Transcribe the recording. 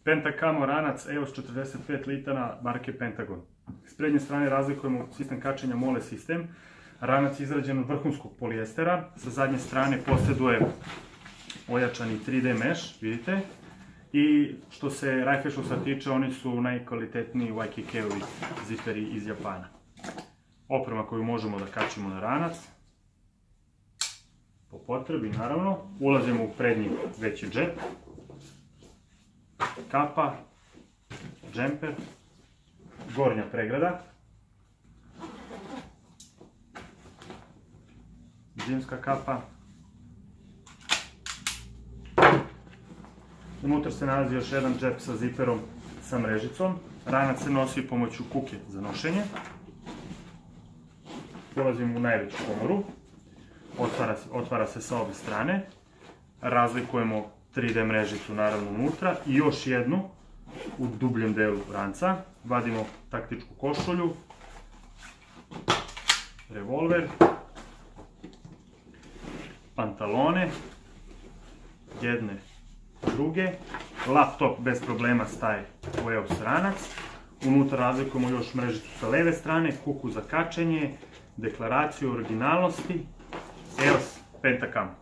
Pentacamo ranac EOS 45 litara marke Pentagon. S prednje strane razlikujemo sistem kačenja Mole sistem. Ranac je izrađen od vrhunskog polijestera. Sa zadnje strane posjeduje ojačani 3D mesh, vidite. I što se Rifle-Shoesa tiče, oni su najkvalitetniji YKK-ovi ziperi iz Japana. Oprema koju možemo da kačimo na ranac. Po potrebi, naravno. Ulazimo u prednji veći džep. Kapa, džemper, gornja pregrada, zimska kapa. Unutra se nalazi još jedan džep sa ziperom sa mrežicom. Ranac se nosi pomoću kuke za nošenje. Ulazimo u najveću komoru. Otvara se sa obe strane. Razlikujemo 3D mrežicu naravno unutra i još jednu u dubljem delu ranca. Vadimo taktičku košulju, revolver, pantalone, jedne, druge, laptop bez problema staje u EOS ranac. Unutra razlikujemo još mrežicu sa leve strane, kuku za kačenje, deklaraciju originalnosti, EOS Pentacam.